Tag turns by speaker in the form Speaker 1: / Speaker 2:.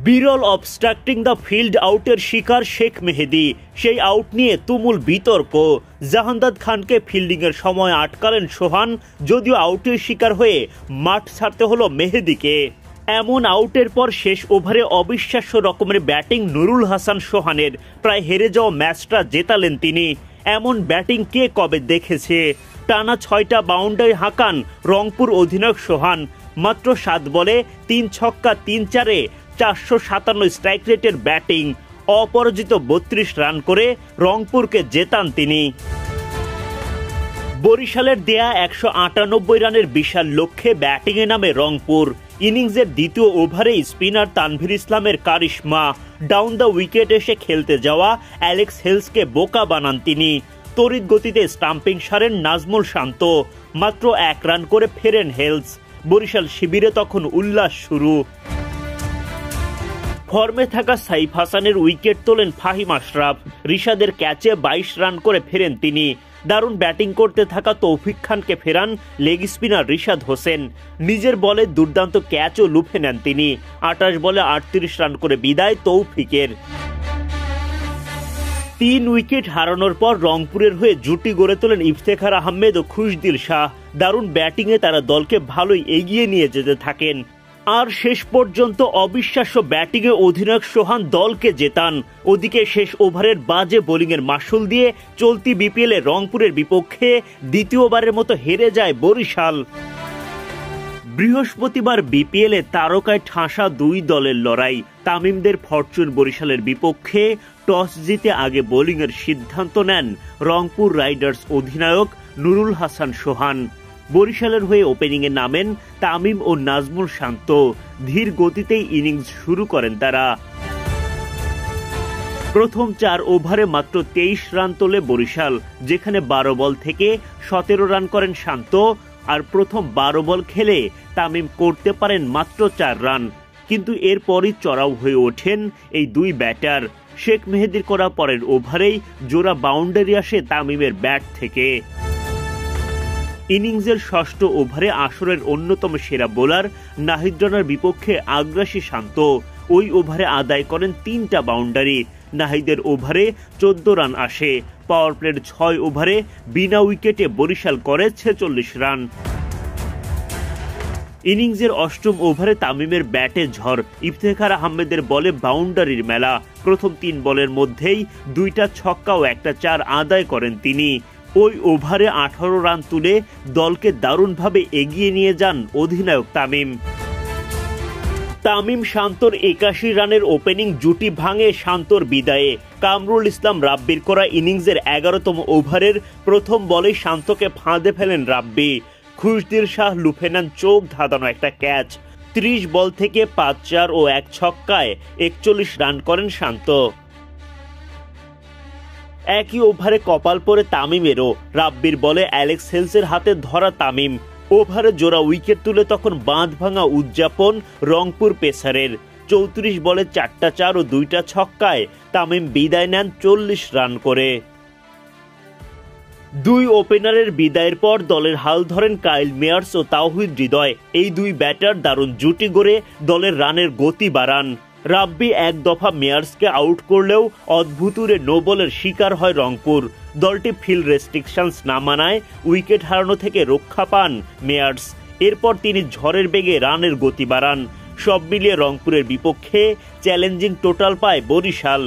Speaker 1: বিরল obstructing the field আউটের শিকার শেখ মেহেদী। সেই আউট নিয়ে তুমুল বিতর্ক। জাহানদাদ খানকে ফিল্ডিংয়ের সময় আটকালেন সোহান, যদিও আউটের শিকার হয়ে মাঠ ছাড়তে হলো মেহেদীকে। এমন আউটের পর শেষ ওভারে অবিশ্বাস্য রকমের ব্যাটিং নুরুল হাসান সোহানের। প্রায় হেরে যাওয়া ম্যাচটা জেতালেন তিনি। এমন ব্যাটিং কে কবে দেখেছে? টানা 6টা বাউন্ডারি হাঁকান রংপুর অধিনায়ক সোহান। মাত্র 7 বলে 3 ছক্কা 3 চারে 457 স্ট্রাইক রেটের ব্যাটিং। অপরাজিত 32 রান করে রংপুরকে জেতান তিনি। বরিশালের দেয়া 198 রানের বিশাল লক্ষ্যে ব্যাটিংয়ে নামে রংপুর। ইনিংসের দ্বিতীয় ওভারেই স্পিনার তানভীর ইসলামের কারিশমা। ডাউন দ্য উইকেট এসে খেলতে যাওয়া অ্যালেক্স হেলসকে বোকা বানান তিনি। তড়িৎ গতিতে স্টাম্পিং সারেন নাজমুল শান্ত। মাত্র 1 রান করে ফেরেন হেলস। বরিশাল শিবিরে তখন উল্লাস শুরু। ফর্মে থাকা সাইফ হাসানের উইকেট তোলেন ফাহিম আশরাফ। রিশাদের ক্যাচে 22 রান করে ফেরেন তিনি। দারুণ ব্যাটিং করতে থাকা তৌফিক খানকে ফেরান লেগ স্পিনার রিশাদ হোসেন। নিজের বলে দুর্দান্ত ক্যাচও লুফে নেন তিনি। 28 বলে 38 রান করে বিদায় তৌফিকের। 3 উইকেট হারানোর পর রংপুরের হয়ে জুটি গড়ে তোলেন ইফতেখার আহমেদ ও খুশদিল শাহ। দারুণ ব্যাটিংয়ে তারা দলকে ভালোই এগিয়ে নিয়ে যেতে থাকেন। আর শেষ পর্যন্ত অবিশ্বাস্য ব্যাটিংয়ে অধিনায়ক সোহান দলকে জেতান। ওদিকে শেষ ওভারের বাজে বোলিংয়ের মাসুল দিয়ে চলতি বিপিএলে রংপুরের বিপক্ষে দ্বিতীয়বারের মতো হেরে যায় বরিশাল। বৃহস্পতিবার বিপিএলে তারকায় ঠাসা 2 দলের লড়াই। তামিমদের ফরচুন বরিশালের বিপক্ষে টস জিতে আগে বোলিংয়ের সিদ্ধান্ত নেন রংপুর রাইডার্স অধিনায়ক নুরুল হাসান সোহান। বরিশালের হয়ে ওপেনিংয়ে নামেন তামিম ও নাজমুল শান্ত। ধীর গতিতেই ইনিংস শুরু করেন তারা। প্রথম 4 ওভারে মাত্র 23 রান তোলে বরিশাল, যেখানে 12 বল থেকে 17 রান করেন শান্ত। আর প্রথম 12 বল খেলে তামিম করতে পারেন মাত্র 4 রান। কিন্তু এরপরই চড়াও হয়ে ওঠেন এই 2 ব্যাটার। শেখ মেহেদীর করা পরের ওভারেই জোড়া বাউন্ডারি আসে তামিমের ব্যাট থেকে। ইনিংসের 6ষ্ঠ ওভারে আসরের অন্যতম সেরা বোলার নাহিদ রানার বিপক্ষে আগ্রাসী শান্ত। ওই ওভারে আদায় করেন 3টা বাউন্ডারি। নাহিদের ওভারে 14 রান আসে। পাওয়ার প্লের 6 ওভারে বিনা উইকেটে বরিশাল করে 46 রান। ইনিংসের 8ম ওভারে তামিমের ব্যাটে ঝড়। ইফতেখার আহমেদের বলে বাউন্ডারির মেলা। প্রথম 3 বলের মধ্যেই 2টা ছক্কা ও 1টা 4 আদায় করেন তিনি। ওই ওভারে 18 রান তুলে দলকে দারুণভাবে এগিয়ে নিয়ে যান অধিনায়ক তামিম। তামিম শান্তর 81 রানের ওপেনিং জুটি ভাঙে শান্তর বিদায়ে। কামরুল ইসলাম রাব্বির করা ইনিংসের 11তম ওভারের প্রথম বলেই শান্তকে ফাঁদে ফেলেন রাব্বি। খুশদিল শাহ লুফে নেন চোখ ধাঁধানো একটা ক্যাচ। 30 বল থেকে 5-4 ও 1 ছক্কায় 41 রান করেন শান্ত। একই ওভারে কপাল পরে তামিমেরও। রাব্বির বলে অ্যালেক্স হেলসের হাতে ধরা তামিম। ওভারে জোড়া উইকেট তুলে তখন বাঁধ ভাঙা উদযাপন রংপুর পেসারের। 34 বলে 4টা 4 ও 2টা ছক্কায় তামিম বিদায় নেন 40 রান করে। 2 ওপেনারের বিদায়ের পর দলের হাল ধরেন কাইল মেয়ার্স ও তাওহিদ হৃদয়। এই 2 ব্যাটার দারুণ জুটি গড়ে দলের রানের গতি বাড়ান। রাব্বি 1 দফা মেয়ার্সকে আউট করলেও অদ্ভুতুরে নো বলের শিকার হয় রংপুর। দলটি ফিল্ড রেস্ট্রিকশনস না মানায় উইকেট হারানো থেকে রক্ষা পান মেয়ার্স। এরপর তিনি ঝড়ের বেগে রানের গতি বাড়ান। সব মিলিয়ে রংপুরের বিপক্ষে চ্যালেঞ্জিং টোটাল পায় বরিশাল।